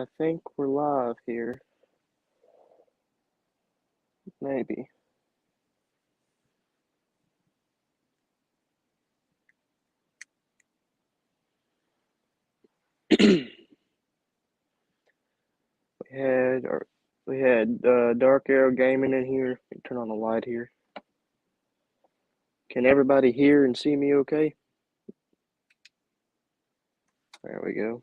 I think we're live here. Maybe. we had Dark Arrow Gaming in here. Let me turn on the light here. Can everybody hear and see me okay? There we go.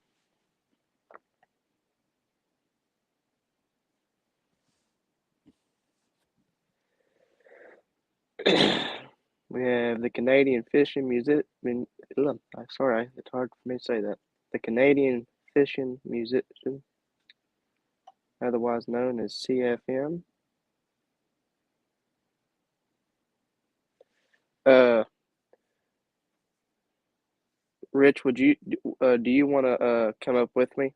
We have the Canadian Fishing Music. Sorry, it's hard for me to say that. The Canadian Fishing Musician, otherwise known as CFM. Rich, do you want to come up with me?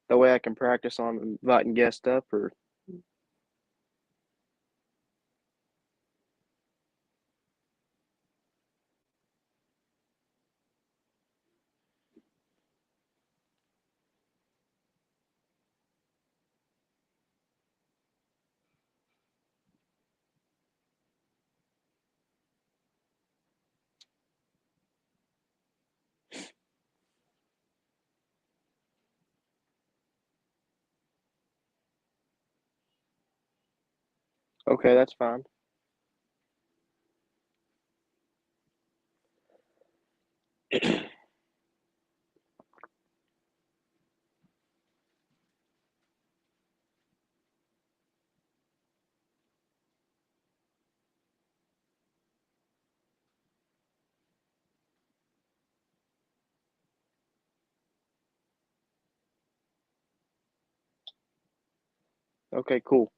That way I can practice on inviting guests up, or okay, that's fine. Okay, cool.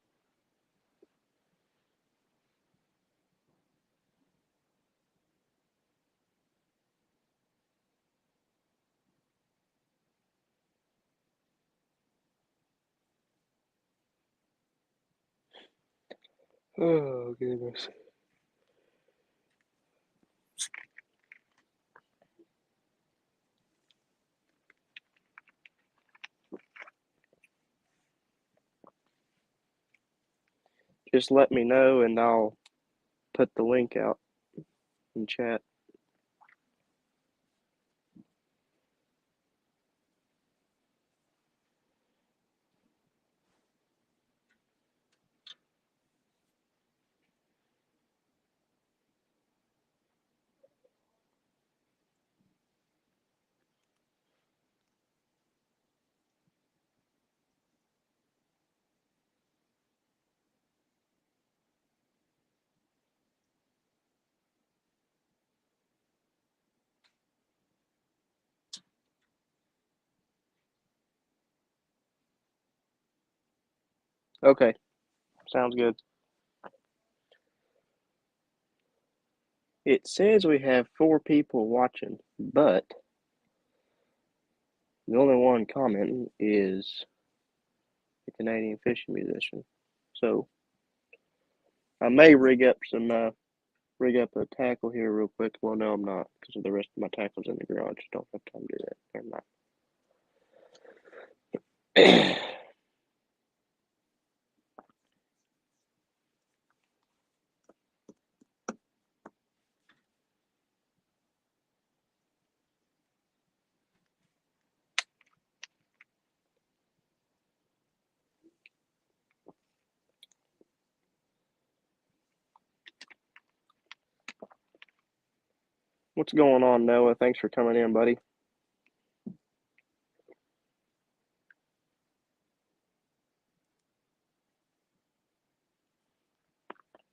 Oh, goodness. Just let me know and I'll put the link out in chat. Okay, sounds good. It says we have 4 people watching, but the only one commenting is the Canadian Fishing Musician. So I may rig up a tackle here real quick. Well, no, I'm not, because the rest of my tackle's in the garage. Don't have time to do that. Never mind. What's going on, Noah? Thanks for coming in, buddy.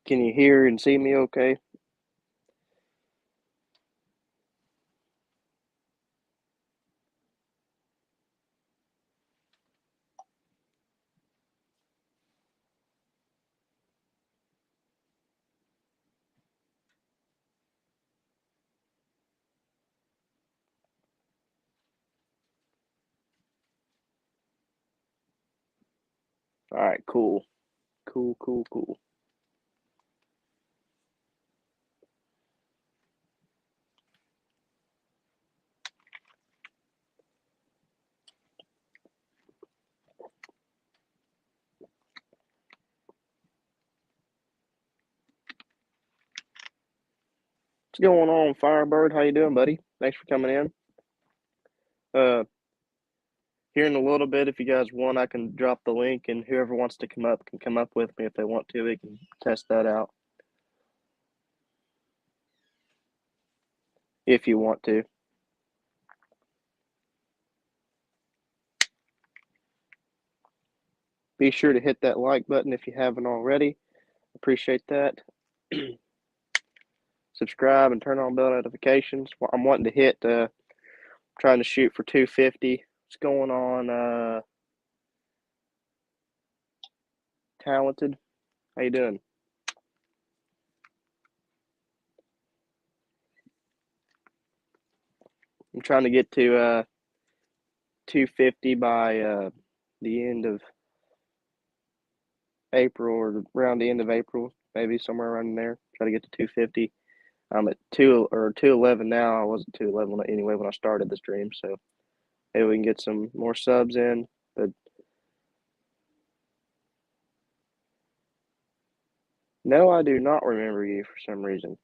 Can you hear and see me okay? All right, cool. Cool. going on, Firebird? How you doing, buddy? Thanks for coming in. Here in a little bit, if you guys want, I can drop the link, and whoever wants to come up can come up with me if they want to. We can test that out if you want to. Be sure to hit that like button if you haven't already. Appreciate that. Subscribe and turn on bell notifications. I'm wanting to hit, trying to shoot for 250. What's going on, Talented? How you doing? I'm trying to get to 250 by the end of April, or around the end of April, maybe somewhere around there. Try to get to 250. I'm at 211 now. I wasn't 211 anyway when I started the stream, so maybe we can get some more subs in. But no, I do not remember you for some reason.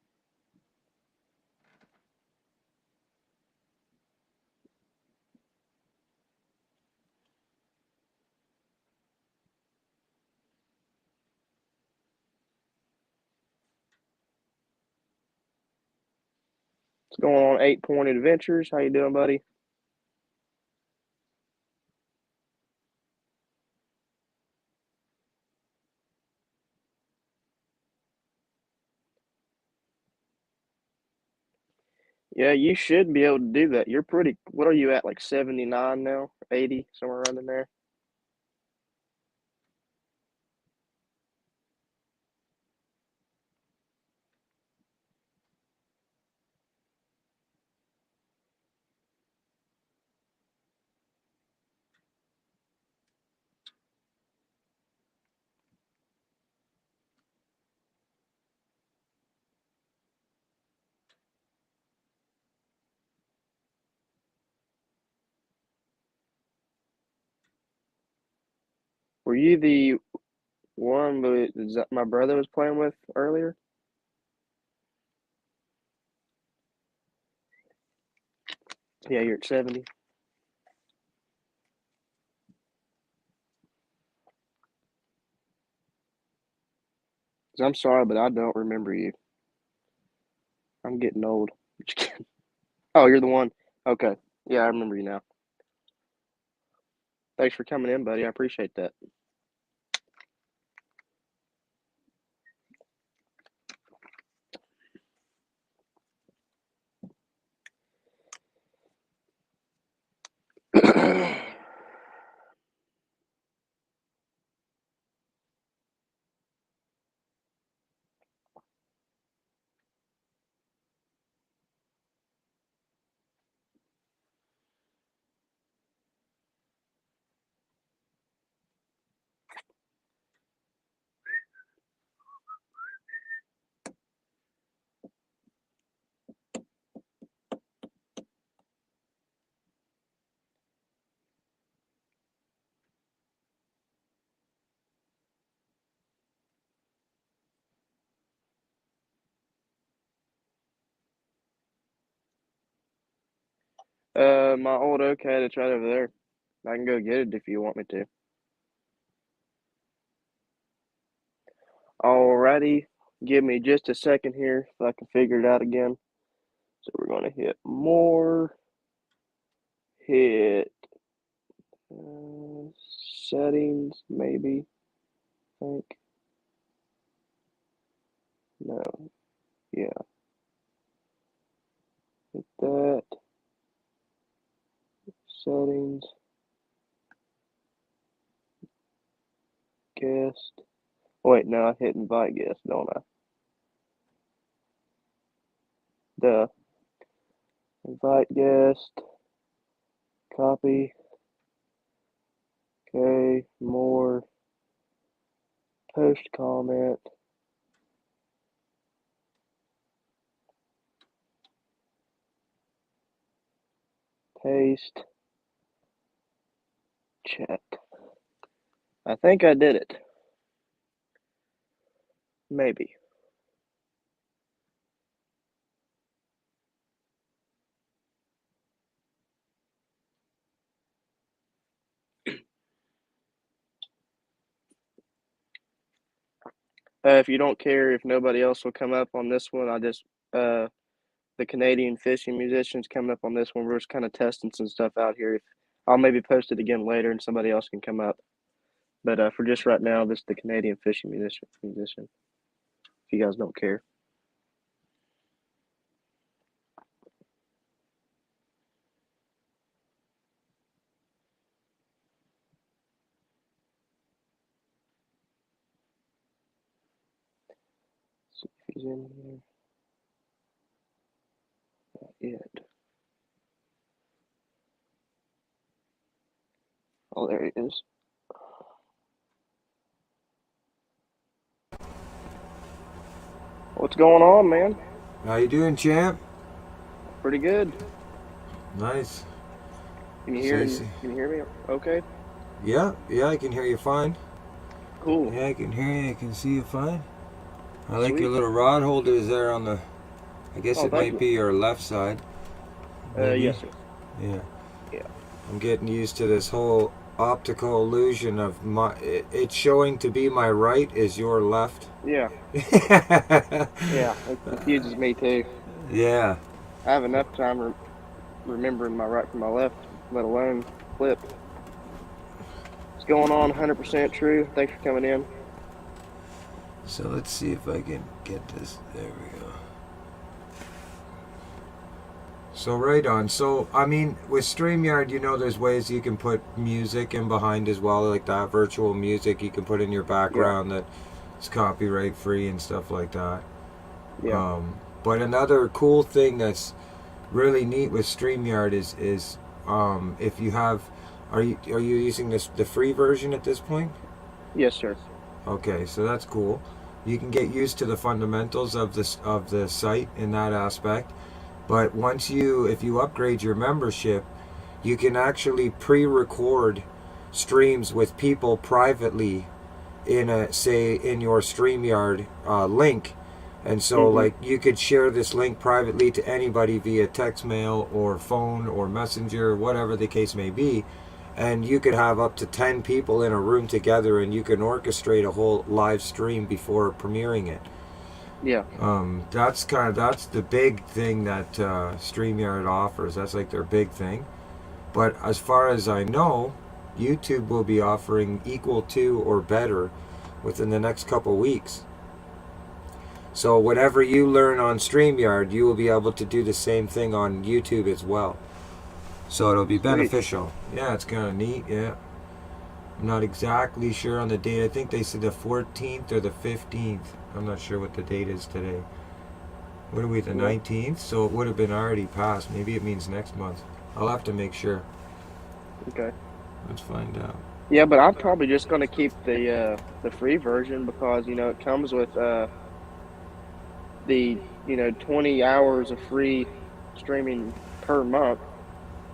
What's going on, 8 Point Adventures? How you doing, buddy? Yeah, you should be able to do that. You're pretty. What are you at? Like 79 now, 80, somewhere around in there. Were you the one that my brother was playing with earlier? Yeah, you're at 70. I'm sorry, but I don't remember you. I'm getting old. Just kidding. Oh, you're the one. Okay. Yeah, I remember you now. Thanks for coming in, buddy. I appreciate that. My old oak hat, it's right over there. I can go get it if you want me to. Alrighty. Give me just a second here so I can figure it out again. So we're going to hit more. Hit settings, maybe. I think. No. Yeah. Hit that. Settings. Guest. Wait, no, I hit invite guest, don't I? Duh. Invite guest. Copy. Okay. More. Post comment. Paste. Chat. I think I did it. Maybe. If you don't care, if nobody else will come up on this one, the Canadian fishing musicians coming up on this one. We're just kind of testing some stuff out here. I'll maybe post it again later, and somebody else can come up. But for just right now, this is the Canadian fishing musician. If you guys don't care. See if he's in here. Not yet. Oh, there he is. What's going on, man? How you doing, champ? Pretty good. Nice. Can you hear me? Okay. Yeah, I can hear you fine. Cool. Yeah, I can hear you. I can see you fine. I like Sweet. your little rod holders there on the. I guess it might be your left side. Yes, sir. Yeah. Yeah. I'm getting used to this whole optical illusion of it's showing to be my right is your left. Yeah. Yeah, it confuses me too. Yeah. I have enough time remembering my right from my left, let alone flip. What's going on? 100% true. Thanks for coming in. So let's see if I can get this. There we go. So right on. So I mean, with Streamyard, there's ways you can put music in behind as well, like that virtual music you can put in your background that is copyright free and stuff like that. Yeah. But another cool thing that's really neat with Streamyard is if you have, are you using the free version at this point? Yes, sir. Okay, so that's cool. You can get used to the fundamentals of the site in that aspect. But if you upgrade your membership, you can actually pre-record streams with people privately in your Streamyard link. And so like you could share this link privately to anybody via text mail or phone or messenger, whatever the case may be. And you could have up to 10 people in a room together, and you can orchestrate a whole live stream before premiering it. Yeah. That's the big thing that StreamYard offers. That's like their big thing. But as far as I know, YouTube will be offering equal to or better within the next couple weeks. So whatever you learn on StreamYard, you will be able to do the same thing on YouTube as well. So it'll be beneficial. Yeah, it's kind of neat. Yeah. I'm not exactly sure on the date. I think they said the 14th or the 15th. I'm not sure what the date is today. What are we, the 19th? So it would have been already passed. Maybe it means next month. I'll have to make sure. Okay. Let's find out. Yeah, but I'm probably just going to keep the free version because, it comes with the 20 hours of free streaming per month.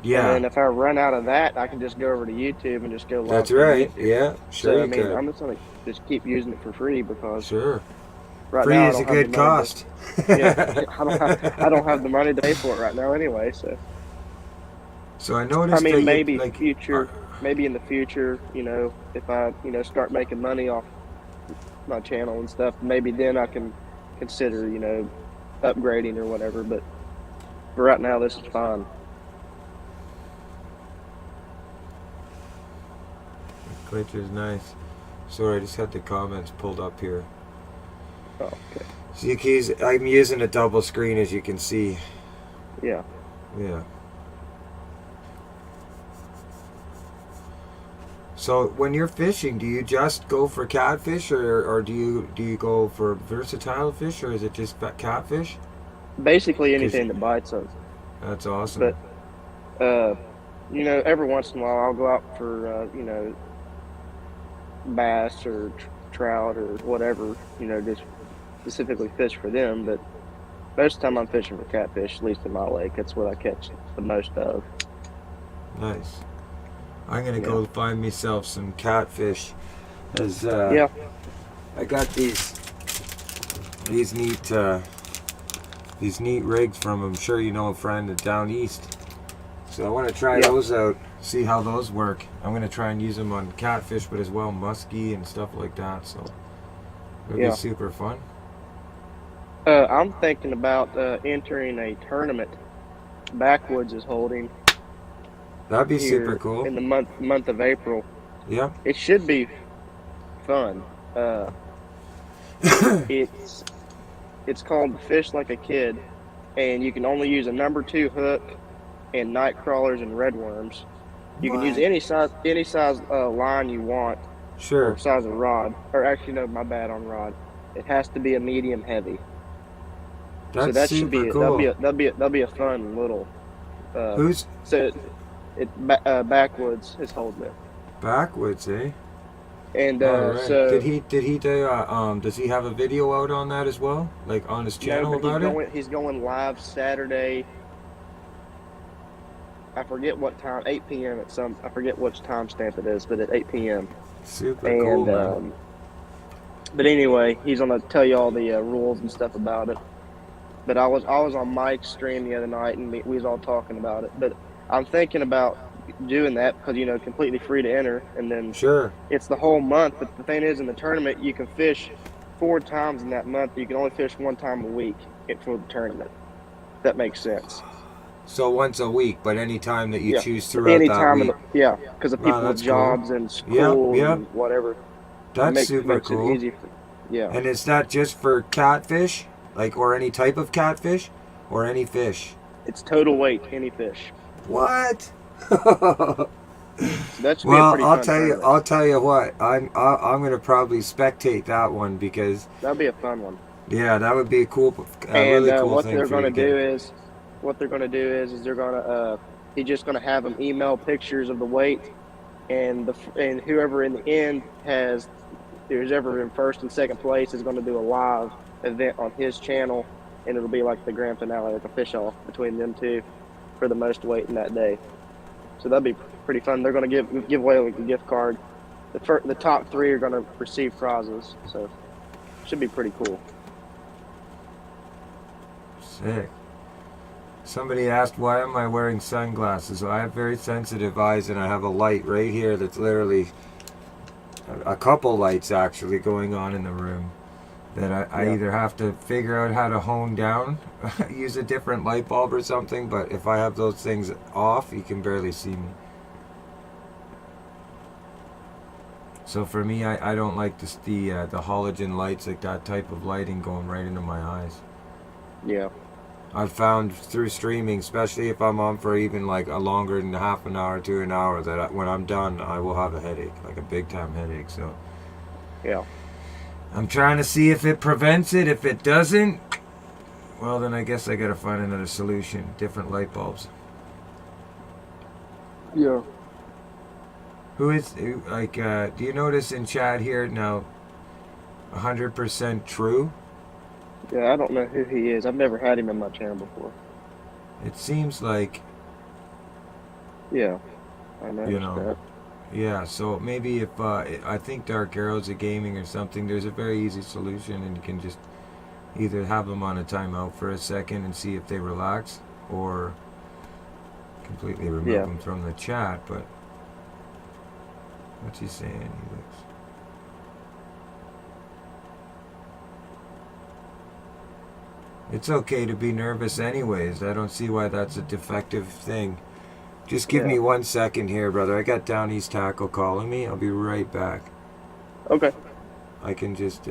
Yeah. And if I run out of that, I can just go over to YouTube and just go live. That's right. Yeah. Sure. So, I'm just going to just keep using it for free because right free now is a good cost. I don't have the money to pay for it right now anyway. So I noticed. Maybe in the future, if I start making money off my channel and stuff, maybe then I can consider upgrading or whatever. But for right now, this is fine. Which is nice. Sorry, I just had the comments pulled up here. Oh, okay. So I'm using a double screen, as you can see. Yeah. Yeah. So when you're fishing, do you just go for catfish, or do you go for versatile fish, or is it just catfish? Basically anything that bites us. That's awesome. But every once in a while I'll go out for bass or trout or whatever, just specifically fish for them. But most of the time I'm fishing for catfish, at least in my lake. That's what I catch the most of. Nice. I'm gonna go find myself some catfish. As I got these neat rigs from, I'm sure you know, a friend down east. So I want to try those out, see how those work. I'm going to try and use them on catfish, but as well muskie and stuff like that. So It'd be Yeah. super fun. I'm thinking about entering a tournament Backwoods is holding That'd be super here cool. in the month of April. Yep. It should be fun. Uh, it's it's called Fish Like a Kid, and you can only use a number 2 hook and night crawlers and redworms. You can use What? any size line you want or Sure. size of rod. Or actually, no, my bad on rod. It has to be a medium heavy. So That's that should super be that'll cool. be that'll be a fun little. Uh, Who's so Backwoods is holding it, Backwoods, eh? and All right. so Did he do does he have a video out on that as well? Like on his no, channel but about it? he's going live Saturday. I forget what time, 8 p.m. at some. I forget which timestamp it is, but at 8 p.m. Super cool, And man. but anyway, he's gonna tell you all the rules and stuff about it. But I was on Mike's stream the other night, and we was all talking about it. But I'm thinking about doing that because completely free to enter, and then Sure. it's the whole month. But the thing is, in the tournament, you can fish 4 times in that month. You can only fish 1 time a week for the tournament. If that makes sense. So once a week, but any time that you Yeah, choose throughout any that time week. because of Wow, people with that's cool. jobs and Yep, school yep. and whatever. It That's super makes it cool. easy. Yeah, And is that just for catfish? Like, or any type of catfish? Or any fish? it's total weight, any fish. What? So that should be a Well, pretty fun tournament. I'll tell you what. I'm gonna probably spectate that one because That'll be a fun one. yeah, that would be a And really cool thing for you to get. what they're gonna do is they're gonna he's just gonna have them email pictures of the weight, and whoever in the end who's ever in first and second place is gonna do a live event on his channel, and it'll be like the grand finale, like a fish off between them two for the most weight in that day. So that'd be pretty fun. They're gonna give away like a gift card. The top 3 are gonna receive prizes, so should be pretty cool. Sick. Somebody asked why am I wearing sunglasses? So I have very sensitive eyes and I have a light right here that's literally a couple lights actually going on in the room that I Yeah. either have to figure out how to hone down, use a different light bulb or something, but if I have those things off, you can barely see me. So for me, I don't like the halogen lights, like that type of lighting going right into my eyes. Yeah. I've found through streaming, especially if I'm on for even like a longer than half an hour to an hour, that when I'm done, I will have a headache, like a big time headache. So Yeah. I'm trying to see if it prevents it. If it doesn't, well, then I guess I gotta find another solution. Different light bulbs. Yeah. Do you notice in chat here now, 100% true? Yeah, I don't know who he is. I've never had him in my channel before. It seems like, Yeah, I noticed you know, that. yeah, so maybe if, I think Dark Arrows of Gaming or something, there's a very easy solution and you can just either have them on a timeout for a second and see if they relax, or completely remove Yeah. them from the chat, but what's he saying? He looks... It's okay to be nervous anyways. I don't see why that's a defective thing. Just give me Yeah. 1 second here, brother. I got Down East Tackle calling me. I'll be right back. Okay. I can just,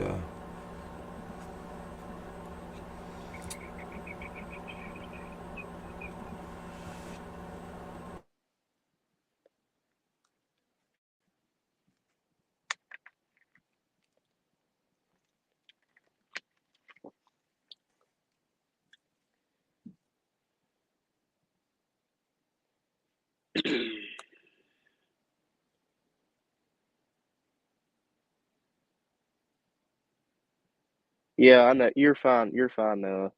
Yeah, I know. You're fine. You're fine, Noah.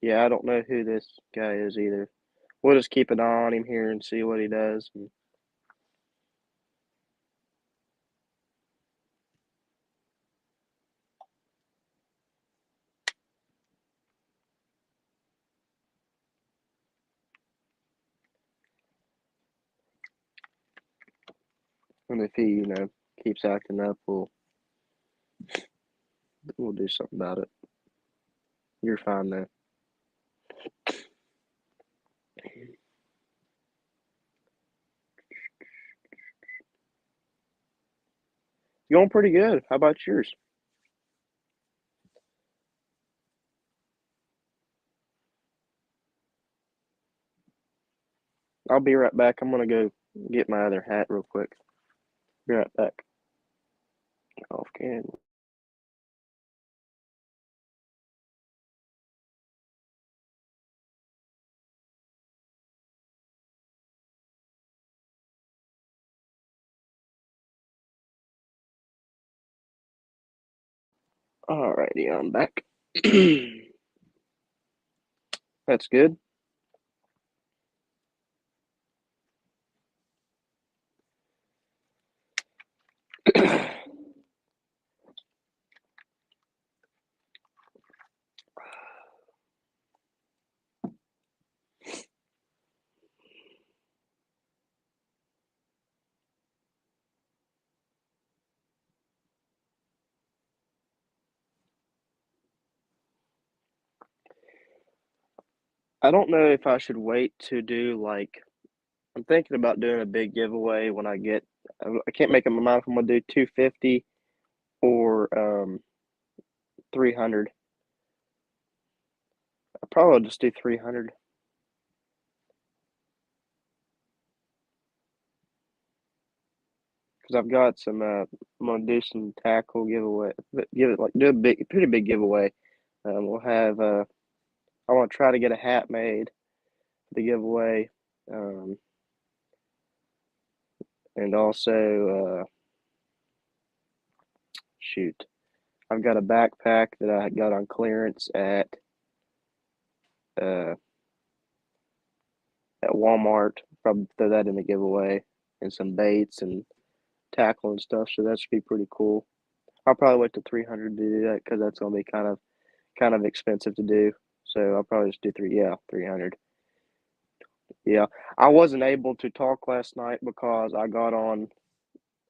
Yeah, I don't know who this guy is either. We'll just keep an eye on him here and see what he does. And if he, keeps acting up, we'll do something about it. You're fine though. Going pretty good. How about yours? I'll be right back. I'm gonna go get my other hat real quick. Be right back. Off camera. Alrighty, I'm back. That's good. I don't know if I should wait to do I'm thinking about doing a big giveaway when I get. I can't make up my mind if I'm gonna do 250 or 300. I probably will just do 300 because I've got some. I'm gonna do some tackle giveaway. Do a pretty big giveaway. We'll have. I want to try to get a hat made for the giveaway, and also shoot. I've got a backpack that I got on clearance uh, at Walmart. Probably throw that in the giveaway, and some baits and tackle and stuff. So that should be pretty cool. I'll probably wait to 300 to do that because that's gonna be kind of expensive to do. So I'll probably just do 300. Yeah, I wasn't able to talk last night because I got on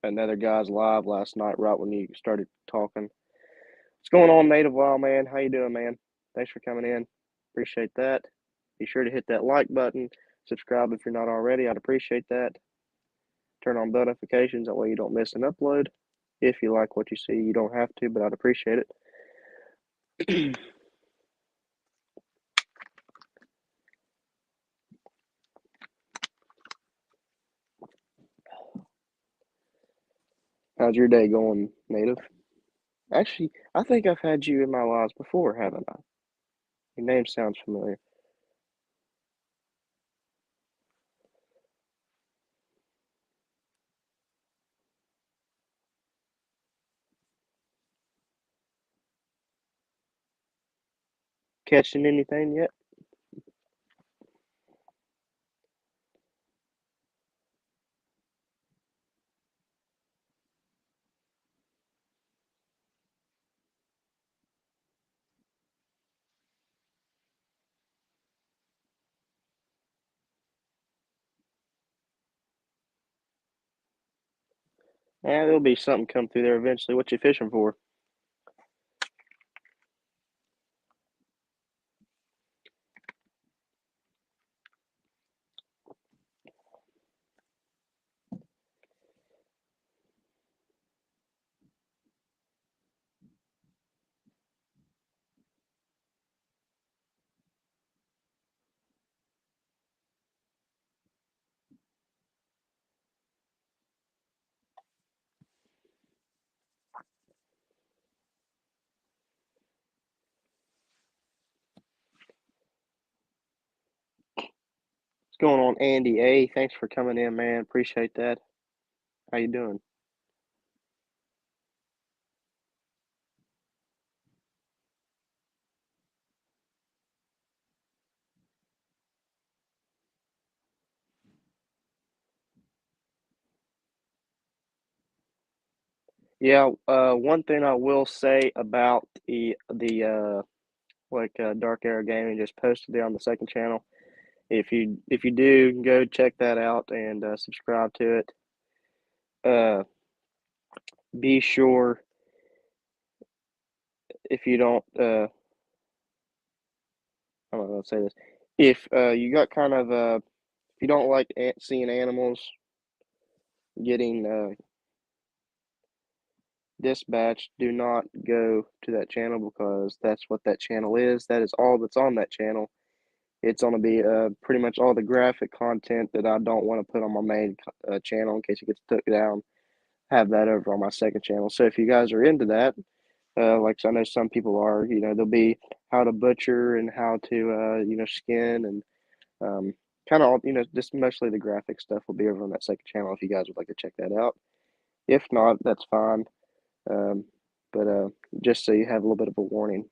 another guy's live last night right when you started talking. What's going on, Native Wild Man? How you doing, man? Thanks for coming in. Appreciate that. Be sure to hit that like button. Subscribe if you're not already. I'd appreciate that. Turn on bell notifications. That way you don't miss an upload. If you like what you see, you don't have to, but I'd appreciate it. How's your day going, Native? Actually, I think I've had you in my lives before, haven't I? Your name sounds familiar. Catching anything yet? Yeah, there'll be something come through there eventually. What you fishing for? What's going on, Andy A? Thanks for coming in, man. Appreciate that. How you doing? Yeah, one thing I will say about the Dark Arrow Gaming just posted there on the second channel. If you do, go check that out and subscribe to it. be sure if you don't, I don't know how to say this. If you got kind of, if you don't like seeing animals getting dispatched, do not go to that channel because that's what that channel is. That is all that's on that channel. It's going to be pretty much all the graphic content that I don't want to put on my main channel in case it gets took down. Have that over on my second channel. So if you guys are into that, like I know some people are, there'll be how to butcher and how to, skin and kind of, just mostly the graphic stuff will be over on that second channel if you guys would like to check that out. If not, that's fine. Um, but just so you have a little bit of a warning.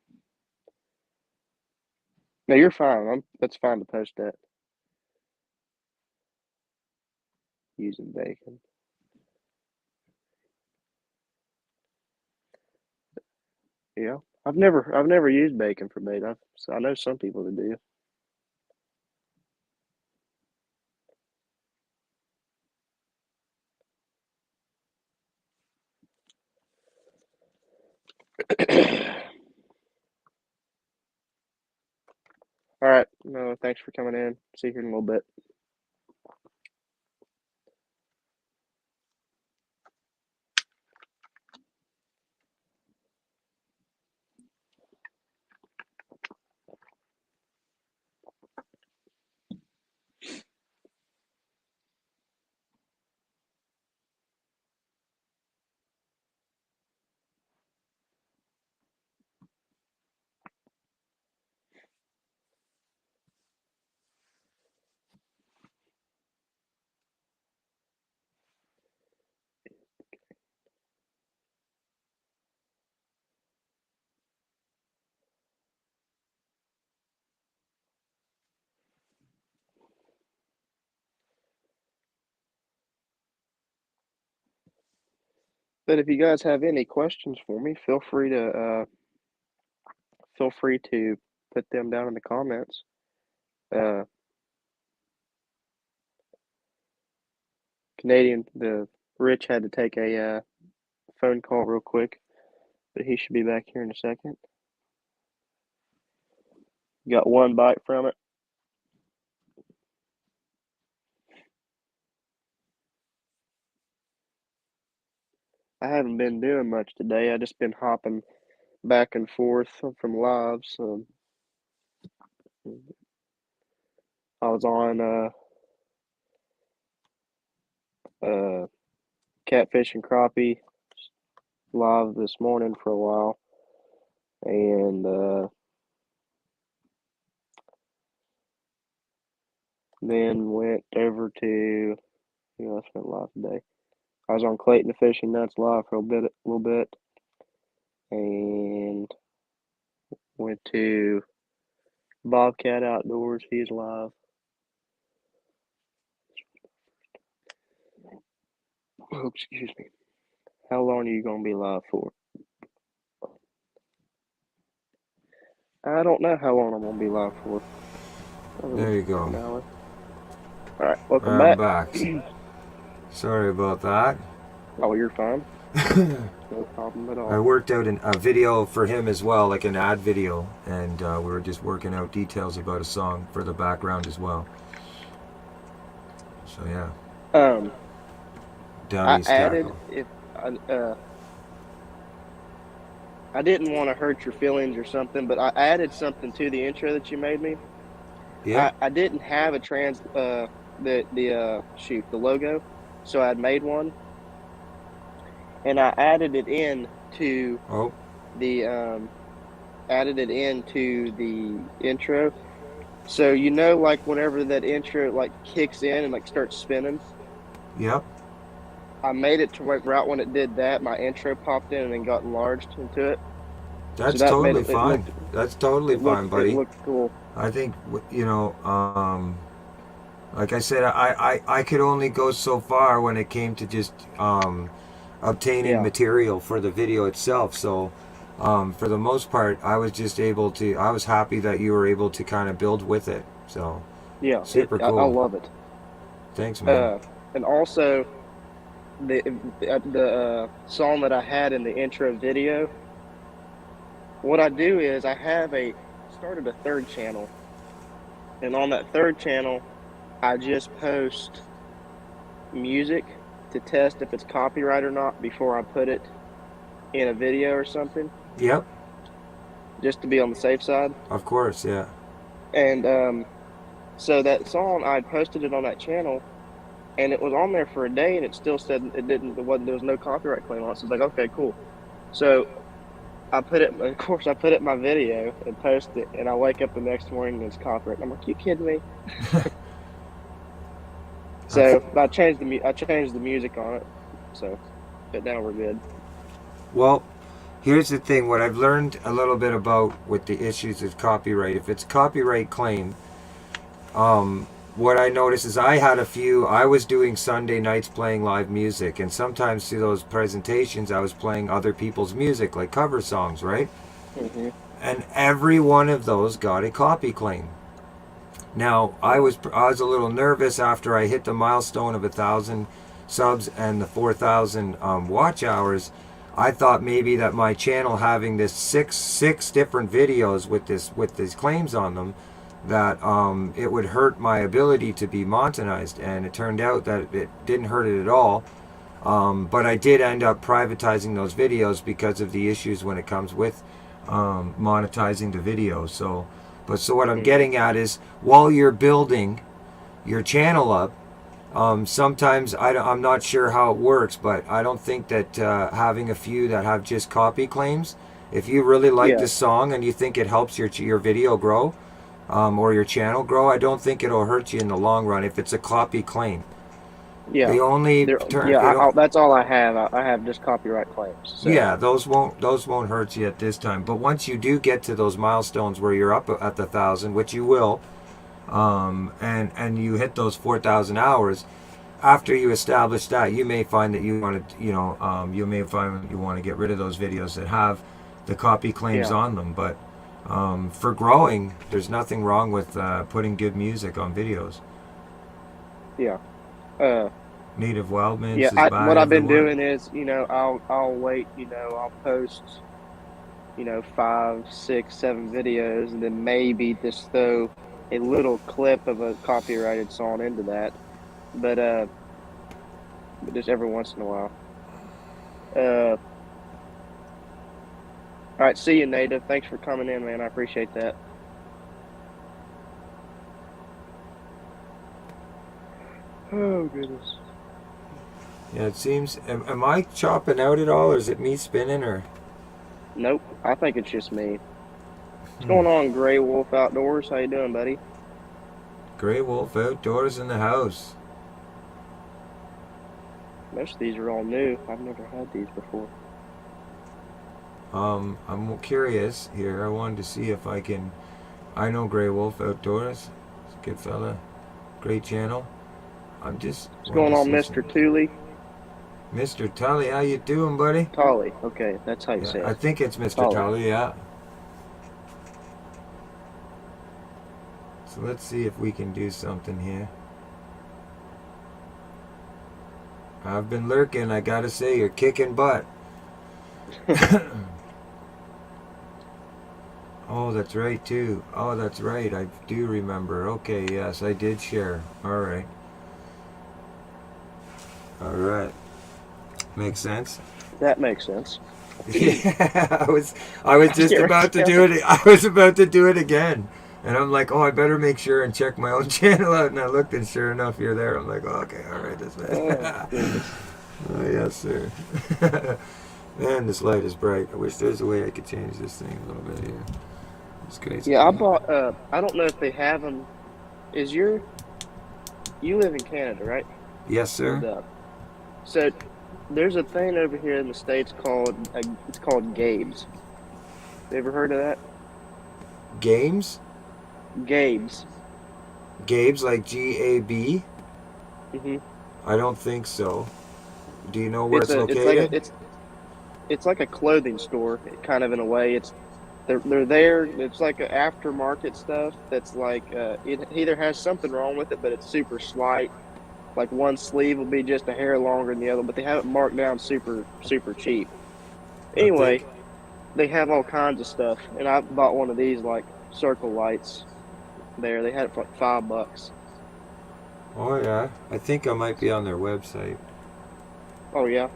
No, you're fine. That's fine to post that. Using bacon. Yeah, I've never used bacon for bait. I know some people that do. All right. No, thanks for coming in. See you here in a little bit. But if you guys have any questions for me, feel free to put them down in the comments. The Rich had to take a phone call real quick, but he should be back here in a second. Got one bite from it. I haven't been doing much today. I just been hopping back and forth from lives. I was on catfish and crappie live this morning for a while, and then went over to who else went live today. I was on Clayton the Fishing Nuts live for a little bit, and went to Bobcat Outdoors. He's live. Oh, excuse me. How long are you gonna be live for? I don't know how long I'm gonna be live for. There you go. An hour. All right, welcome I'm back. Sorry about that. Oh, you're fine. No problem at all. I worked out a video for him as well, like an ad video, and we were just working out details about a song for the background as well. So yeah. I added I didn't want to hurt your feelings or something, but I added something to the intro that you made me. Yeah. I didn't have a the logo, so I'd made one, and I added it in to the intro. So like whenever that intro like kicks in and like starts spinning. Yep. I made it to right when it did that, my intro popped in and then got enlarged into it. That's totally fine. That's totally fine, buddy. It looked cool. I think, like I said, I could only go so far when it came to just obtaining material for the video itself. So for the most part, I was happy that you were able to kind of build with it. So yeah, super cool. I love it. Thanks, man. And also, the song that I had in the intro video. What I do is I started a third channel, and on that third channel, I just post music to test if it's copyright or not before I put it in a video or something, Yep. just to be on the safe side. Of course. Yeah. And so that song, I posted it on that channel, and it was on there for a day, and it still said there was no copyright claim on it. So I was like, okay, cool. So I put it in my video and post it, and I wake up the next morning and it's copyright. And I'm like, you kidding me? So I changed the music on it. So, but now we're good. Well, here's the thing. What I've learned a little bit about with the issues of copyright, if it's copyright claim, what I noticed is I was doing Sunday nights playing live music, and sometimes through those presentations I was playing other people's music, like cover songs, right? Mm-hmm. And every one of those got a copy claim. Now, I was a little nervous after I hit the milestone of 1,000 subs and the 4,000 watch hours. I thought maybe that my channel having this six different videos with these claims on them, that it would hurt my ability to be monetized, and it turned out that it didn't hurt it at all. But I did end up privatizing those videos because of the issues when it comes with monetizing the videos. So what I'm getting at is, while you're building your channel up, sometimes I'm not sure how it works, but I don't think that having a few that have just copy claims, if you really like the song and you think it helps your video grow, or your channel grow, I don't think it'll hurt you in the long run if it's a copy claim. Yeah. The only that's all I have. I have just copyright claims. So. Yeah, those won't hurt you at this time. But once you do get to those milestones where you're up at the 1,000, which you will, and you hit those 4,000 hours, after you establish that, you may find that you want to, you may find that you want to get rid of those videos that have the copy claims on them. But for growing, there's nothing wrong with putting good music on videos. Yeah. Native Wildmans. Yeah, what I've been doing is, I'll wait, I'll post, 5, 6, 7 videos, and then maybe just throw a little clip of a copyrighted song into that, but just every once in a while. All right, see you, Native. Thanks for coming in, man. I appreciate that. Oh, goodness. Yeah, it seems. Am I chopping out at all, or is it me spinning, or? Nope, I think it's just me. What's going on, Grey Wolf Outdoors? How you doing, buddy? Grey Wolf Outdoors in the house. Most of these are all new. I've never had these before. I'm curious here. I wanted to see if I can. I know Grey Wolf Outdoors. He's a good fella. Great channel. I'm just. What's going on, Mr. Tooley? Mr. Tully, how you doing, buddy? Tully, okay, that's how you say it. I think it's Mr. Tully, yeah. So let's see if we can do something here. I've been lurking, I gotta say, you're kicking butt. Oh, that's right, too. Oh, that's right, I do remember. Okay, yes, I did share. Alright. Alright. Makes sense? That makes sense. Yeah, I was just about to do it. I was about to do it again. And I'm like, oh, I better make sure and check my own channel out. And I looked, and sure enough, you're there. I'm like, oh, okay, all right, this man. Oh, yes, sir. Man, this light is bright. I wish there's a way I could change this thing a little bit here. It's crazy. Yeah, I bought, I don't know if they have them. You live in Canada, right? Yes, sir. So there's a thing over here in the States it's called Gabe's. You ever heard of that? Games? Gabe's. Gabe's, like G-A-B? Mm-hmm. I don't think so. Do you know where it's located? It's like a clothing store, kind of, in a way. They're there. It's like an aftermarket stuff that's like it either has something wrong with it, but it's super slight, Like one sleeve will be just a hair longer than the other, but they have it marked down super cheap. I Anyway, think. they have all kinds of stuff, and I bought one of these like circle lights. There, they had it for like $5. Oh yeah, I think I might be on their website. Oh yeah,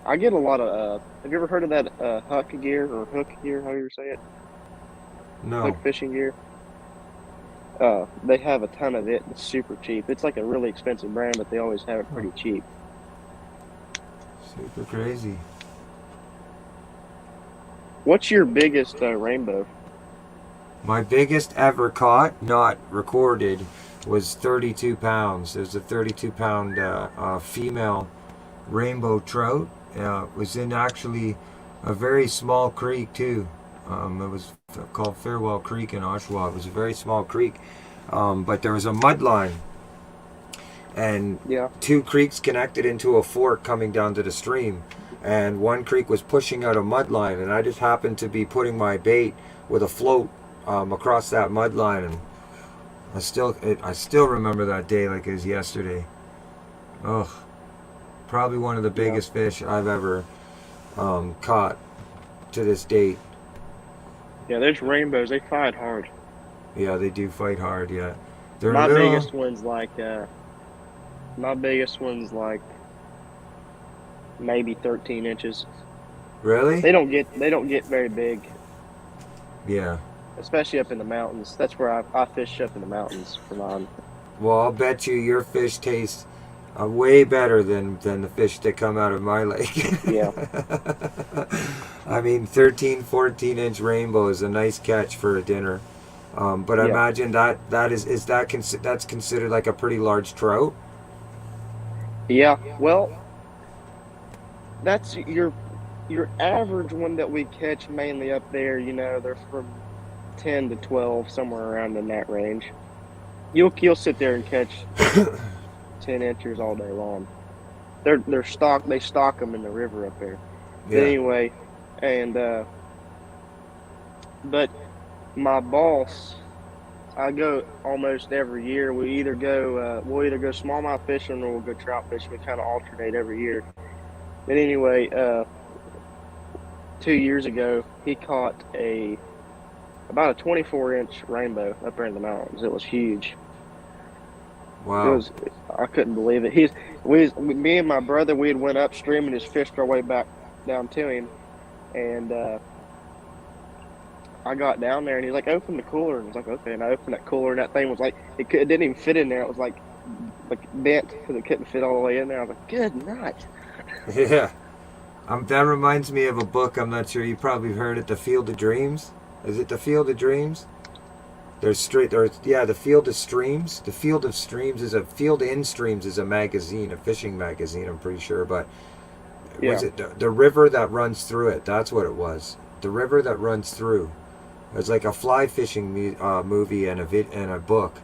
I get a lot of. Have you ever heard of that hook gear or hook gear? How do you say it? Hook No, fishing gear. They have a ton of it. It's super cheap. It's like a really expensive brand, but they always have it pretty cheap. super crazy. What's your biggest rainbow? My biggest ever caught, not recorded, was 32 pounds. It was a 32-pound female rainbow trout. It was in actually a very small creek too. It was called Farewell Creek in Oshawa. It was a very small creek, but there was a mud line, and Yeah. two creeks connected into a fork coming down to the stream. And one creek was pushing out a mud line, and I just happened to be putting my bait with a float across that mud line, and I still remember that day like it was yesterday. Ugh, probably one of the biggest fish I've ever caught to this date. Yeah, there's rainbows. They fight hard. Yeah, they do fight hard. Yeah, they're My little. biggest one's like my biggest one's like maybe 13 inches. Really? They don't get very big, Yeah. especially up in the mountains. That's where I fish up in the mountains for mine. Well, I'll bet you your fish taste way better than the fish that come out of my lake. Yeah. I mean, 13, 14-inch rainbow is a nice catch for a dinner. But I Yeah. imagine that's considered like a pretty large trout. Yeah. Well, that's your average one that we catch mainly up there. You know, they're from 10 to 12, somewhere around in that range. You'll sit there and catch 10 inches all day long. They stock them in the river up there. But Yeah. anyway, and but my boss, I go almost every year. We'll either go smallmouth fishing or we'll go trout fishing. We kind of alternate every year. But anyway, 2 years ago, he caught about a 24-inch rainbow up there in the mountains. It was huge. Wow. I couldn't believe it. Me and my brother, we had went upstream and just fished our way back down to him, and I got down there and he's like, "Open the cooler," and I was like, "Okay." And I opened that cooler and that thing was like, it didn't even fit in there. It was like bent because it couldn't fit all the way in there. I was like, "Good night." Yeah. That reminds me of a book. I'm not sure you probably heard it. The Field of Dreams. Is it The Field of Dreams? The Field of Streams. The Field of Streams is Field in Streams is a magazine, a fishing magazine, I'm pretty sure. But was Yeah. it the river that runs through it? That's what it was. The river that runs through. It was like a fly fishing movie and a book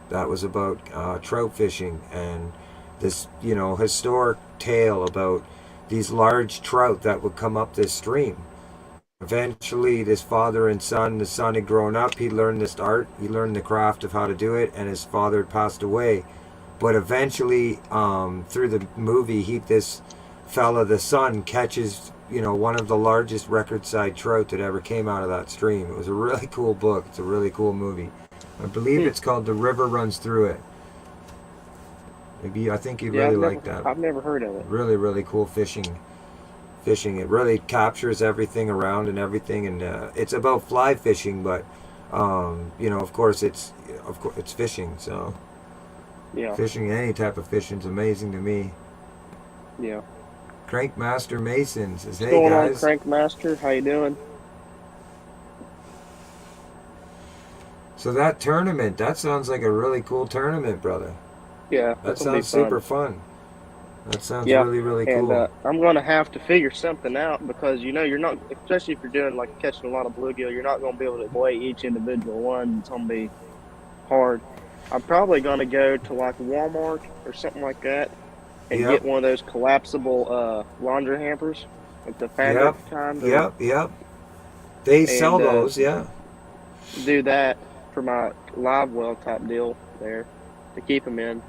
that was about trout fishing and this, historic tale about these large trout that would come up this stream. Eventually, this father and son, the son had grown up, he learned this art, he learned the craft of how to do it, and his father had passed away. But eventually, through the movie, this fella, the son, catches, one of the largest record-side trout that ever came out of that stream. It was a really cool book. It's a really cool movie. I believe it's called The River Runs Through It. I think you'd really like that. I've never heard of it. Really, really cool fishing. It really captures everything around and everything, and it's about fly fishing, but of course it's fishing. So Yeah. fishing, any type of fishing, is amazing to me. Yeah. Crankmaster Mason says, What's "Hey going on, guys, Crankmaster? How you doing?" so that tournament, that sounds like a really cool tournament, brother. Yeah. That this'll be sounds fun. super fun. That sounds Yeah, really, really And cool. I'm going to have to figure something out because, you're not, especially if you're doing like catching a lot of bluegill, you're not going to be able to weigh each individual one. It's going to be hard. I'm probably going to go to like Walmart or something like that and Yep. get one of those collapsible laundry hampers, like the fabric kind. Yep. They sell And, those, yeah. Do that for my live well type deal there to keep them in.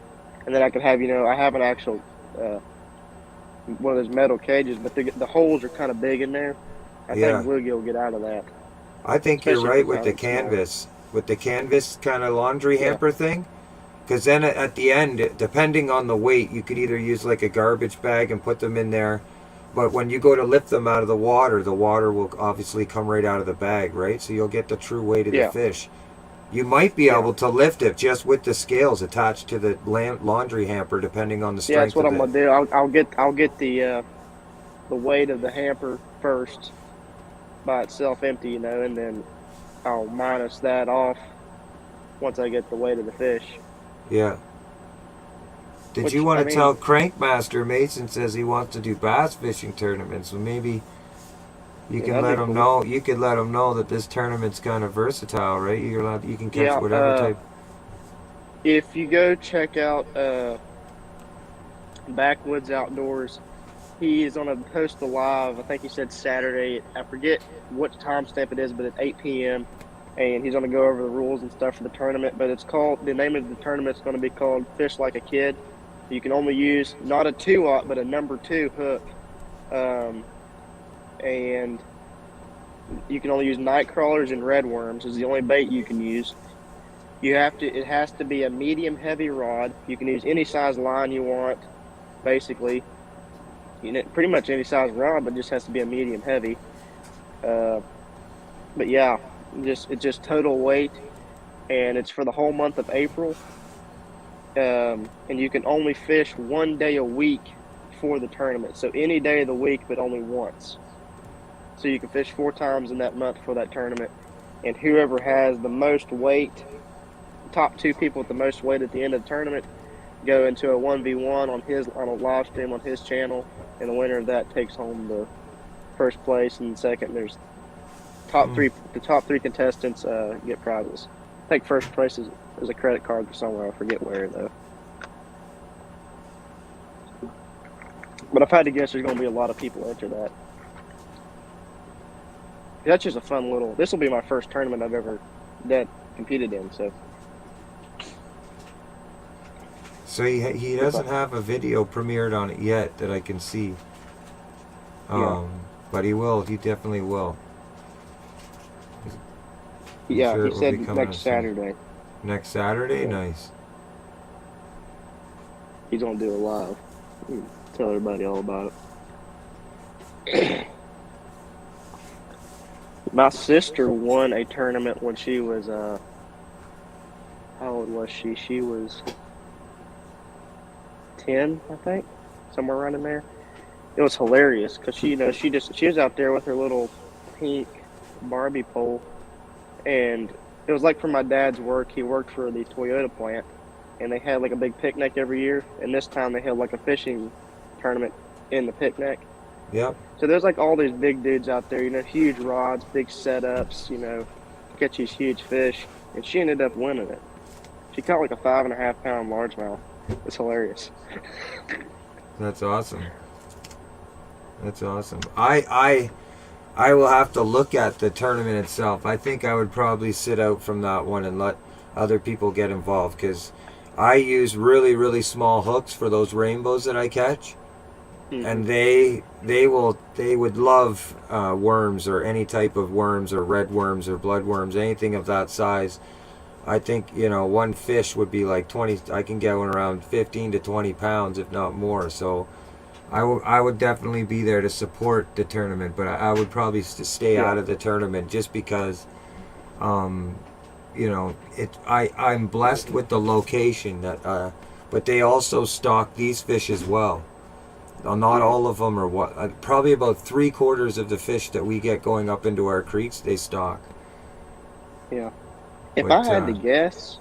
and then I could have, I have an actual one of those metal cages, but the holes are kind of big in there. I think Yeah. bluegill will get out of that, I think you're especially if right it's with out the of small. canvas. With the canvas kind of laundry Yeah, hamper thing. Because then at the end, depending on the weight, you could either use like a garbage bag and put them in there. But when you go to lift them out of the water will obviously come right out of the bag, right? So you'll get the true weight of the yeah, fish. You might be yeah, able to lift it just with the scales attached to the laundry hamper, depending on the yeah. That's strength what of I'm the. gonna do. I'll get the weight of the hamper first by itself empty, and then I'll minus that off once I get the weight of the fish. Yeah. Did you Which want I to tell mean, Crankmaster Mason says he wants to do bass fishing tournaments? So maybe you yeah, can that'd let be him cool. know. You could let him know that this tournament's kind of versatile, right? You're allowed. You can catch Yeah. whatever type. If you go check out Backwoods Outdoors, he is on a post alive. I think he said Saturday. I forget what timestamp it is, but at 8 p.m. And he's going to go over the rules and stuff for the tournament. But the name of the tournament is going to be called Fish Like a Kid. You can only use not a 2-aught, but a number 2 hook. Um, and you can only use night crawlers and red worms is the only bait you can use. It has to be a medium heavy rod. You can use any size line you want, basically. Pretty much any size rod, but it just has to be a medium heavy. But yeah, it's just total weight, and it's for the whole month of April. And you can only fish one day a week for the tournament. So any day of the week, but only once. So you can fish 4 times in that month for that tournament. And whoever has the most weight, top 2 people with the most weight at the end of the tournament, go into a 1v1 on a live stream on his channel, and the winner of that takes home the first place, and second there's the top 3 contestants get prizes. I think first place is a credit card for somewhere. I forget where though. But if I had to guess, there's going to be a lot of people enter that. That's just a fun little. This will be my first tournament I've ever competed in. So he doesn't have a video premiered on it yet that I can see. Yeah. But he will. He definitely will. I'm Yeah, sure he it will said be coming next soon. Saturday. Next Saturday, Yeah. nice. He's going to do a live. Tell everybody all about it. My sister won a tournament when she was how old was she? She was 10, I think, somewhere around in there. It was hilarious because she was out there with her little pink Barbie pole, and it was like for my dad's work. He worked for the Toyota plant, and they had like a big picnic every year. And this time they held like a fishing tournament in the picnic. Yep. So there's like all these big dudes out there, huge rods, big setups, catch these huge fish. And she ended up winning it. She caught like a 5.5-pound largemouth. It's hilarious. That's awesome. That's awesome. I will have to look at the tournament itself. I think I would probably sit out from that one and let other people get involved because I use really, really small hooks for those rainbows that I catch. Mm-hmm. And they would love worms or any type of worms or red worms or blood worms, anything of that size. I think one fish would be like 20. I can get one around 15 to 20 pounds, if not more. So I would definitely be there to support the tournament, but I would probably stay out of the tournament just because I'm blessed with the location that but they also stock these fish as well. Not all of them are probably about 3/4 of the fish that we get going up into our creeks they stock. Yeah. If But, I had to guess,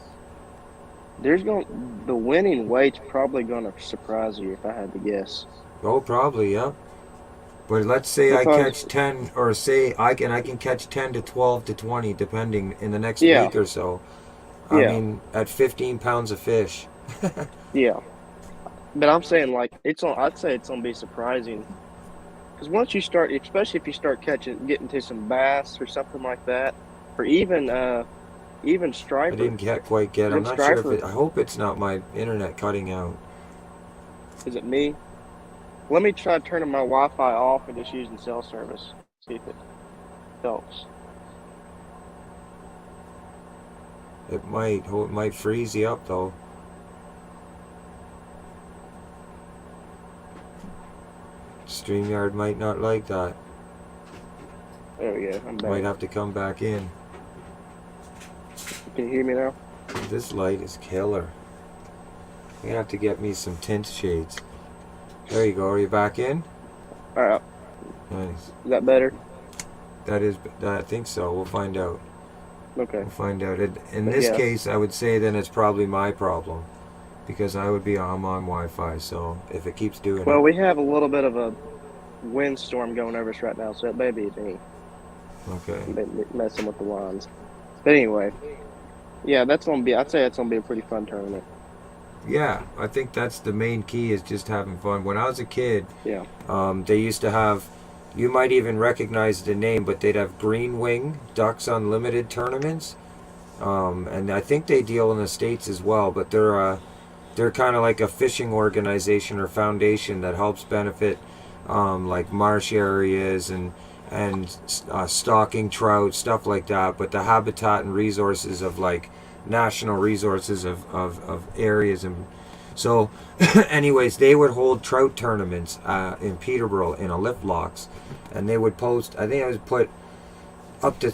the winning weight's probably gonna surprise you. If I had to guess. Oh, probably, yeah. But let's say I catch 10, or say I can catch 10 to 12 to 20, depending in the next week or so. I mean, at 15 pounds of fish. Yeah. But I'm saying I'd say it's gonna be surprising, because once you start, especially if you start getting to some bass or something like that, or even Even I Striper. didn't quite get. I'm And not sure if Striper, it. I hope it's not my internet cutting out. is it me? Let me try turning my Wi-Fi off and just using cell service. See if it helps. It might freeze you up though. Streamyard might not like that. There we go. I'm back. Might have to come back in. Can you hear me now? This light is killer. I'm gonna have to get me some tint shades. There you go. Are you back in? All right. Nice. Is that better? I think so. We'll find out. Okay. We'll find out. In But this yeah. case, I would say then it's probably my problem because I'm on Wi-Fi. So if it keeps doing Well, it, we have a little bit of a windstorm going over us right now, so it may be me okay. messing with the lines. But anyway, yeah, I'd say that's gonna be a pretty fun tournament. Yeah, I think that's the main key is just having fun. When I was a kid, Yeah. they used to have, you might even recognize the name, but they'd have Green Wing Ducks Unlimited tournaments. And I think they deal in the States as well, but they're kind of like a fishing organization or foundation that helps benefit like marsh areas and stocking trout, stuff like that. But the habitat and resources of like national resources of areas. And so anyways, they would hold trout tournaments in Peterborough in a lift locks, and they would post, I think I would put up to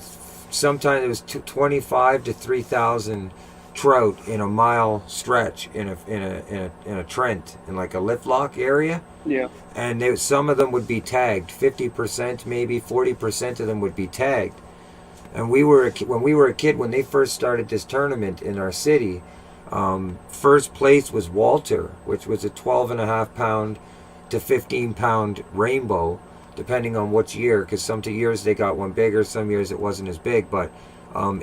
sometimes it was 25 to 3,000 trout in a mile stretch in a Trent in like a lift lock area. Yeah. And some of them would be tagged. 50%, maybe 40% of them would be tagged. And when we were a kid, when they first started this tournament in our city, first place was Walter, which was a 12.5 pound to 15 pound rainbow, depending on which year, because some years they got one bigger, some years it wasn't as big. But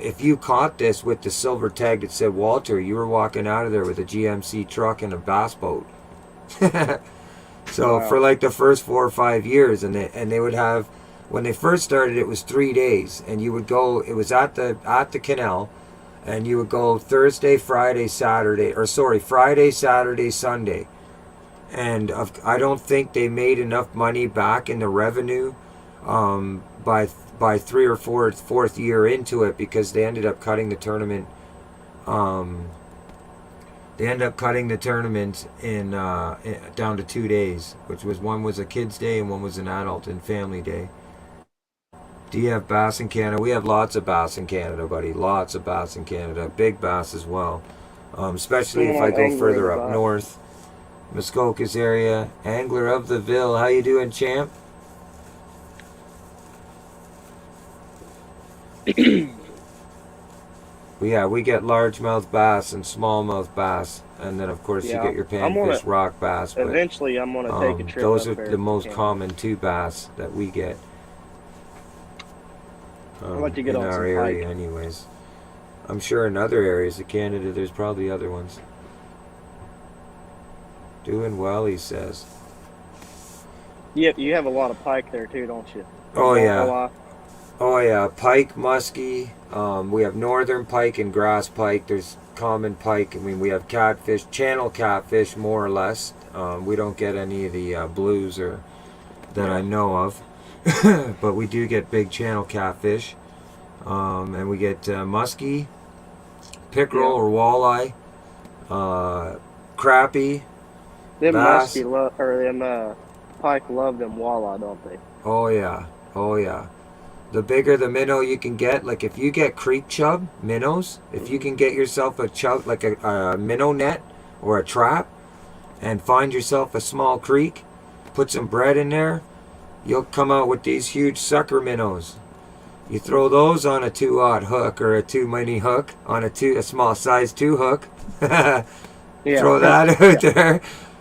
if you caught this with the silver tag that said Walter, you were walking out of there with a GMC truck and a bass boat. So Wow. for like the first 4 or 5 years, and they would have, when they first started, it was 3 days, and you would go. It was at the canal, and you would go Thursday, Friday, Saturday, Friday, Saturday, Sunday, and I don't think they made enough money back in the revenue by 3 or 4th year into it, because they ended up cutting the tournament. They ended up cutting the tournament down to 2 days, which was one was a kids' day and one was an adult and family day. Do you have bass in Canada? We have lots of bass in Canada, buddy. Lots of bass in Canada. Big bass as well. Especially if I go further up north. Muskokas area. Angler of the Ville. How you doing, champ? Yeah, we get largemouth bass and smallmouth bass, and then of course you get your panfish, rock bass. But, eventually, I'm gonna take a trip. Those are up there the most Canada. common two bass that we get I'd like to get in on our some area, pike. anyways. I'm sure in other areas of Canada, there's probably other ones. Doing well, he says. Yep, you have a lot of pike there too, don't you? Oh yeah. Walleye. Oh yeah, pike, muskie. We have northern pike and grass pike. There's common pike. I mean, we have catfish, channel catfish, more or less. We don't get any of the blues or that I know of, but we do get big channel catfish, and we get muskie, pickerel or walleye, crappie, Them bass. them pike love them walleye, don't they? Oh yeah, oh yeah. The bigger the minnow you can get, like if you get creek chub minnows, if you can get yourself a chub, like a minnow net or a trap, and find yourself a small creek, put some bread in there, you'll come out with these huge sucker minnows. You throw those on a 2-aught hook or a 2-mini hook on a small size 2 hook. Yeah. Throw that out there.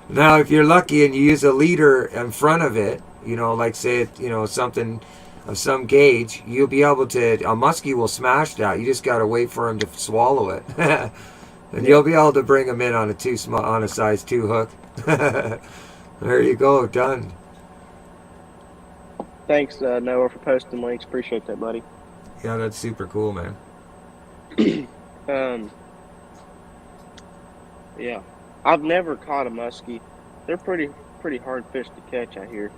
Now, if you're lucky and you use a leader in front of it, like say something of some gauge, you'll be able to. A muskie will smash that. You just gotta wait for him to swallow it, and you'll be able to bring him in on a size 2 hook. There you go, done. Thanks, Noah, for posting links. Appreciate that, buddy. Yeah, that's super cool, man. Um, yeah, I've never caught a muskie. They're pretty hard fish to catch, I hear.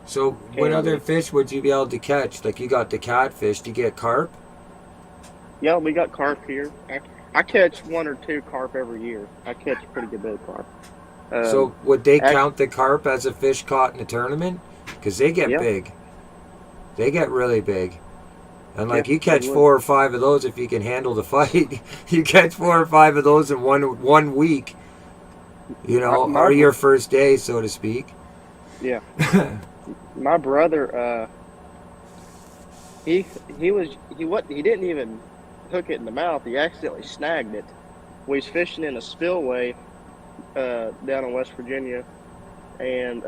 So, what Can other be. fish would you be able to catch? Like, you got the catfish. Do you get carp? Yeah, we got carp here. I catch one or two carp every year. I catch a pretty good bit of carp. So, would they Actually, count the carp as a fish caught in a tournament? Because they get yeah, big. They get really big. And yeah, like you they catch would. 4 or 5 of those if you can handle the fight. You catch 4 or 5 of those in one week. You I, know, my or br- your first day, so to speak. yeah, my brother. He didn't even hook it in the mouth. He accidentally snagged it. We was fishing in a spillway down in West Virginia, and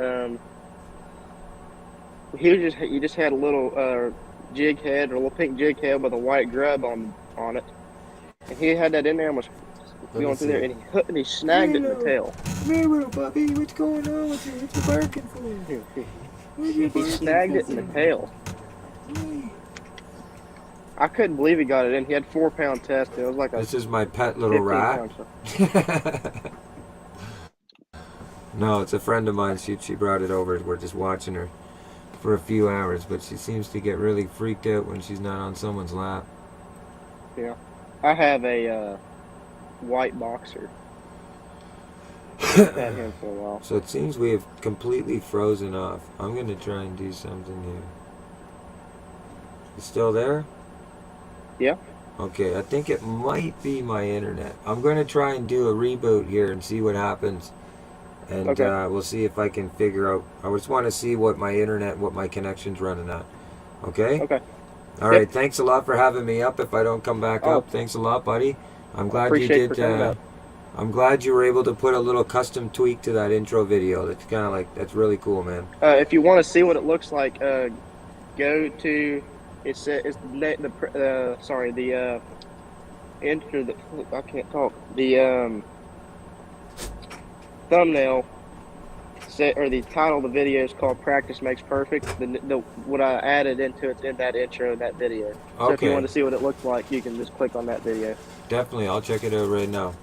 he just had a little jig head or a little pink jig head with a white grub on it, and he had that in there and was Let me going through there, see. and he snagged it in the Milo, tail. Milo, puppy, what's going on with you? What you barking for? What you He barking snagged it in the for? tail. I couldn't believe he got it in. He had 4 pound test. It was like a This is my pet little 15 rat. pound. No, it's a friend of mine. She brought it over. We're just watching her for a few hours, but she seems to get really freaked out when she's not on someone's lap. Yeah, I have a white boxer. Had him for a while. So it seems we have completely frozen off. I'm going to try and do something here. You still there? Yeah. Okay, I think it might be my internet. I'm going to try and do a reboot here and see what happens. And Okay. we'll see if I can figure out. I just want to see what my internet, what my connection's running at. Okay? Okay. All Yep. right, thanks a lot for having me up. If I don't come back Oh, up, thanks a lot, buddy. I'm I glad you appreciate you for did. coming up. I'm glad you were able to put a little custom tweak to that intro video. That's kind of like, that's really cool, man. If you want to see what it looks like, go to it's the sorry the enter the I can't talk the thumbnail set or the title of the video is called "Practice Makes Perfect." The what I added into it's in that intro of that video. So if you Okay, want to see what it looks like, you can just click on that video. definitely. I'll check it out right now.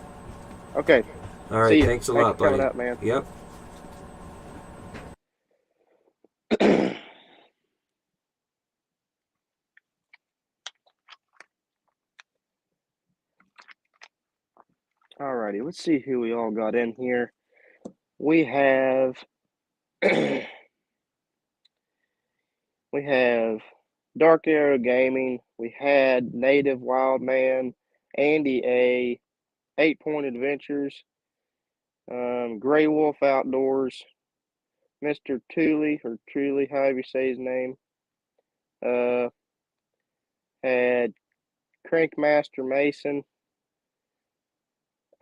Okay. All See right, you. thanks a Thanks lot, for coming buddy. up, man. Yep. Alrighty, let's see who we all got in here. We have we have Dark Arrow Gaming. We had Native Wildman, Andy A, 8 Point Adventures, Gray Wolf Outdoors, Mr. Tooley or Truly, however you say his name. Had Crankmaster Mason,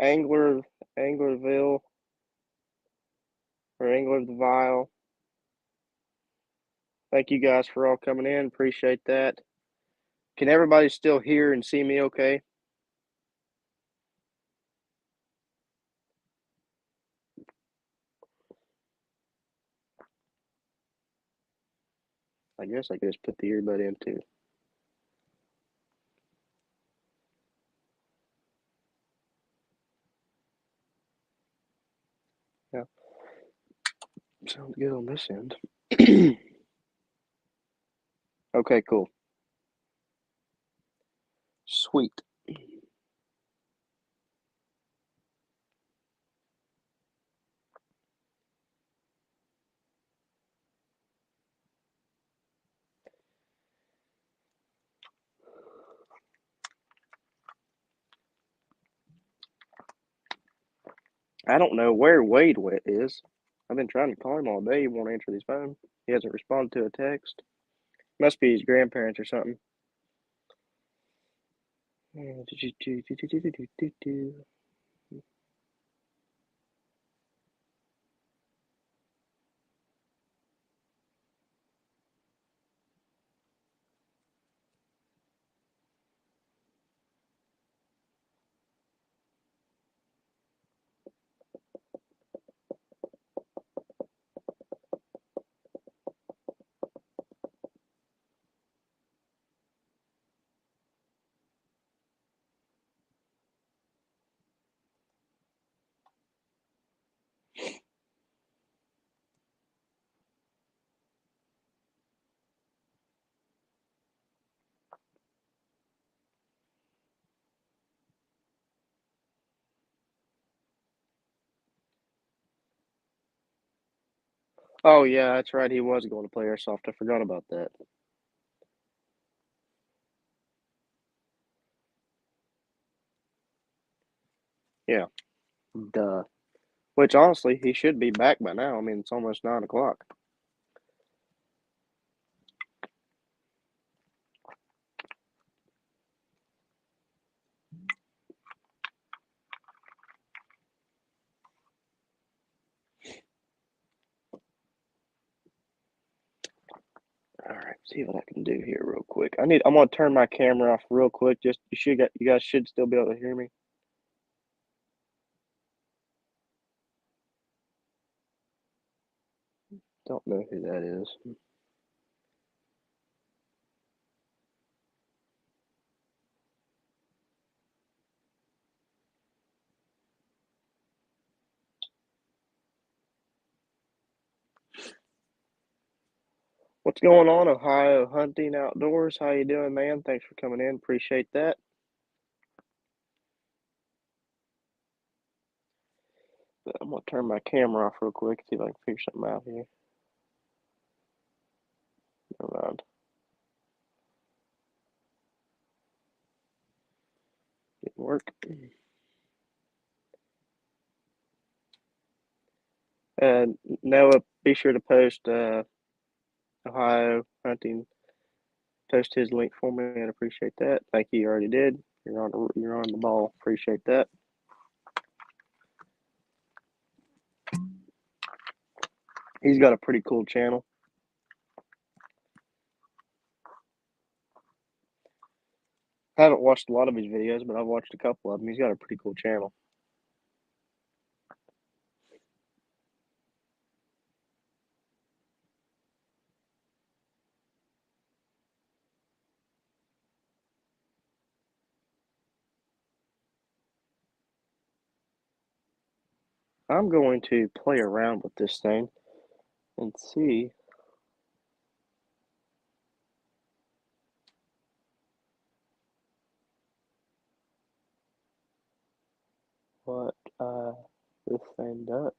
Anglerville or Angler of the Vile. Thank you guys for all coming in. Appreciate that. Can everybody still hear and see me okay? I guess I could just put the earbud in too. Yeah, sounds good on this end. Okay, cool. Sweet. I don't know where Wade is. I've been trying to call him all day. He won't answer his phone. He hasn't responded to a text. Must be his grandparents or something. Oh yeah, that's right. He was going to play airsoft. I forgot about that. Yeah, duh. Which honestly, he should be back by now. I mean, it's almost 9 o'clock. All right, see what I can do here real quick. I'm gonna turn my camera off real quick. Just you guys should still be able to hear me. Don't know who that is. What's going on, Ohio Hunting Outdoors? How you doing, man? Thanks for coming in. Appreciate that. But I'm gonna turn my camera off real quick. See if I can figure something out here. Never mind. Didn't work. Noah, be sure to post Ohio Hunting. Post his link for me. I'd appreciate that. Thank you. You already did. You're on the ball. Appreciate that. He's got a pretty cool channel. I haven't watched a lot of his videos, but I've watched a couple of them. He's got a pretty cool channel. I'm going to play around with this thing and see what this thing does.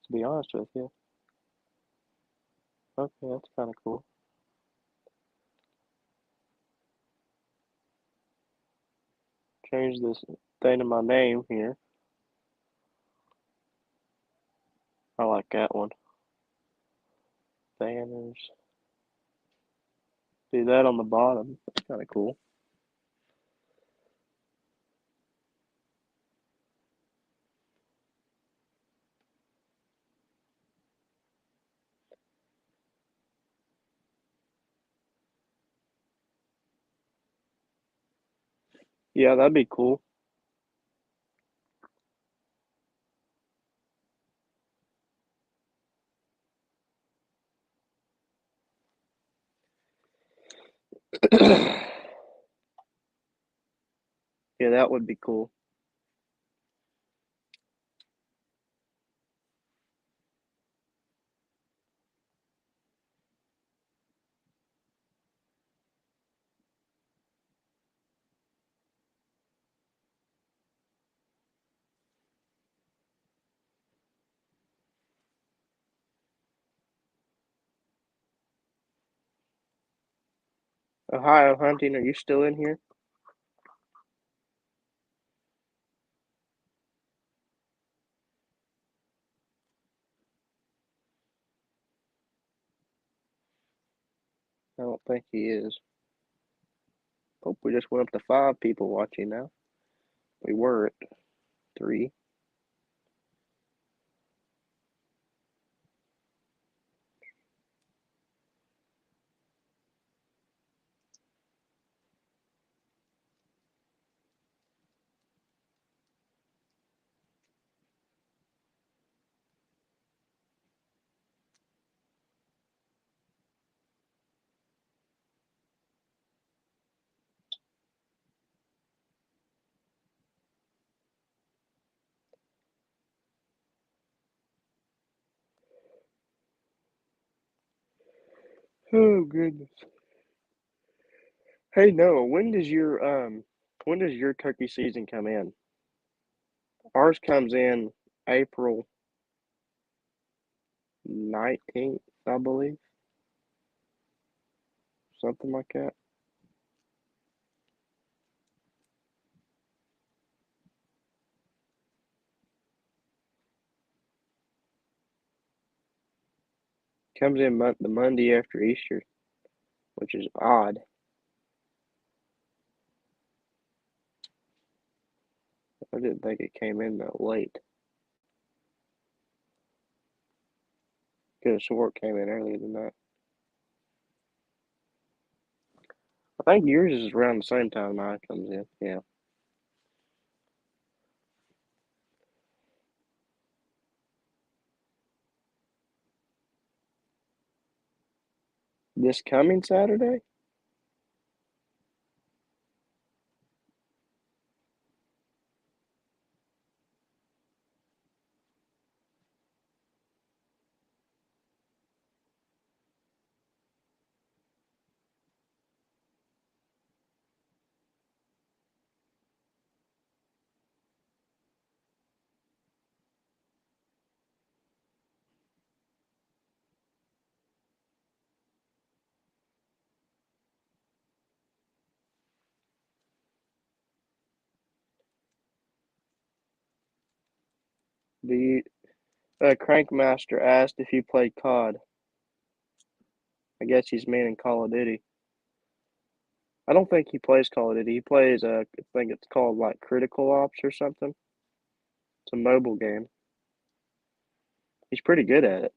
To be honest with you. Okay, that's kind of cool. Change this thing to my name here. I like that one. Banners. Do that on the bottom. That's kind of cool. Yeah, that'd be cool. Yeah, that would be cool. Ohio Hunting, are you still in here? I don't think he is. Oh, we just went up to 5 people watching now. We were at 3. Oh goodness. Hey Noah, when does your turkey season come in? Ours comes in April 19th, I believe. Something like that. Comes in the Monday after Easter, which is odd. I didn't think it came in that late. Could have swore it came in earlier than that. I think yours is around the same time mine comes in. Yeah. This coming Saturday? The Crankmaster asked if you played COD. I guess he's meaning Call of Duty. I don't think he plays Call of Duty. He plays, I think it's called like Critical Ops or something. It's a mobile game. He's pretty good at it.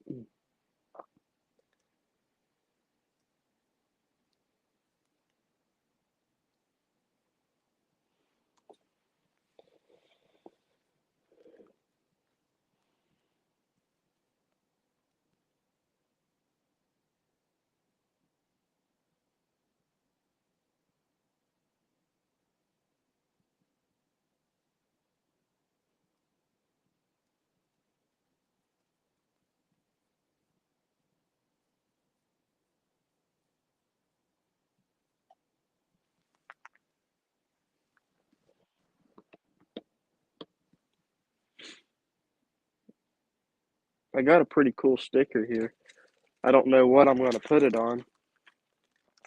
I got a pretty cool sticker here. I don't know what I'm going to put it on.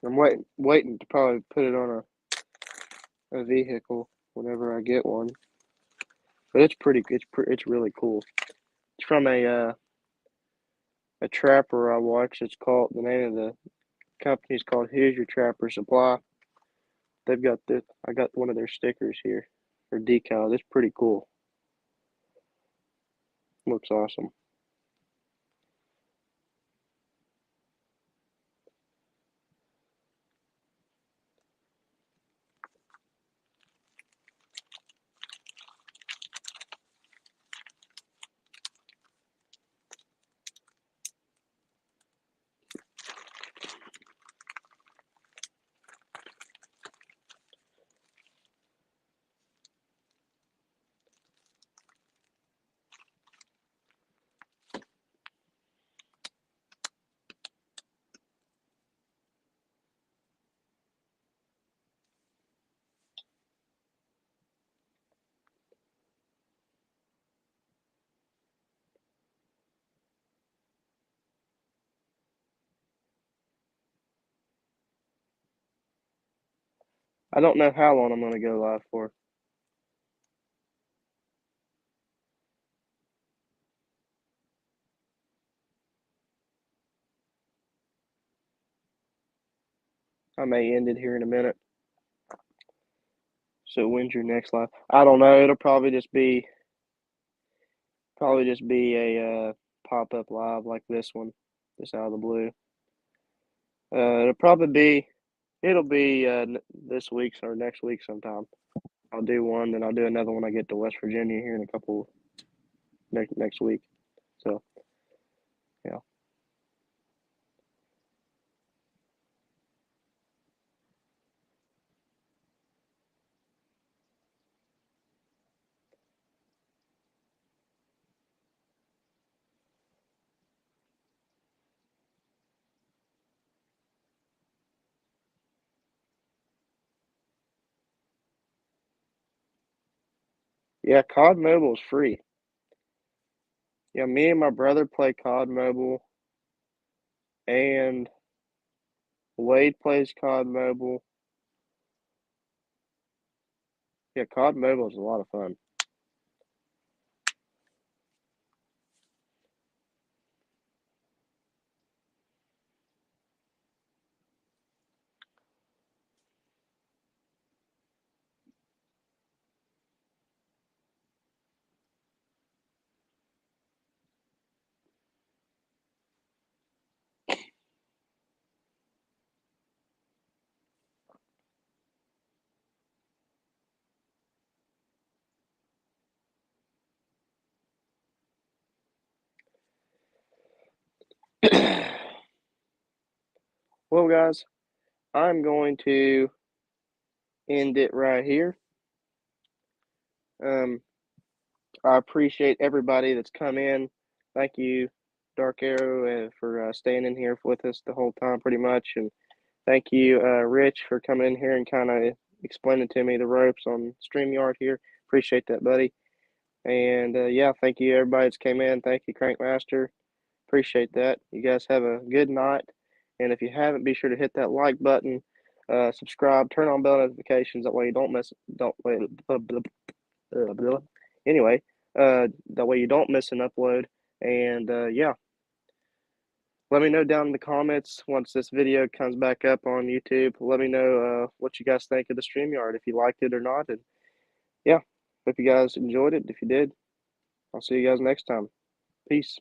I'm waiting to probably put it on a vehicle whenever I get one. But it's pretty. It's really cool. It's from a trapper I watch. It's called, the name of the company's called Here's Your Trapper Supply. They've got this. I got one of their stickers here, or decals. It's pretty cool. Looks awesome. I don't know how long I'm going to go live for. I may end it here in a minute. So when's your next live? I don't know. It'll probably just be a pop up live like this one, just out of the blue. It'll be this week or next week sometime. I'll do one, then I'll do another one. I get to West Virginia here in a couple next week. So yeah. Yeah, COD Mobile is free. Yeah, me and my brother play COD Mobile, and Wade plays COD Mobile. Yeah, COD Mobile is a lot of fun. Well, guys, I'm going to end it right here. I appreciate everybody that's come in. Thank you, Dark Arrow, for staying in here with us the whole time, pretty much. And thank you, Rich, for coming in here and kind of explaining to me the ropes on Streamyard here. Appreciate that, buddy. And yeah, thank you, everybody that's came in. Thank you, Crankmaster. Appreciate that. You guys have a good night. And if you haven't, be sure to hit that like button, subscribe, turn on bell notifications. That way you don't miss. Don't wait. Anyway, that way you don't miss an upload. And yeah, let me know down in the comments once this video comes back up on YouTube. Let me know what you guys think of the StreamYard, if you liked it or not. And yeah, hope you guys enjoyed it. If you did, I'll see you guys next time. Peace.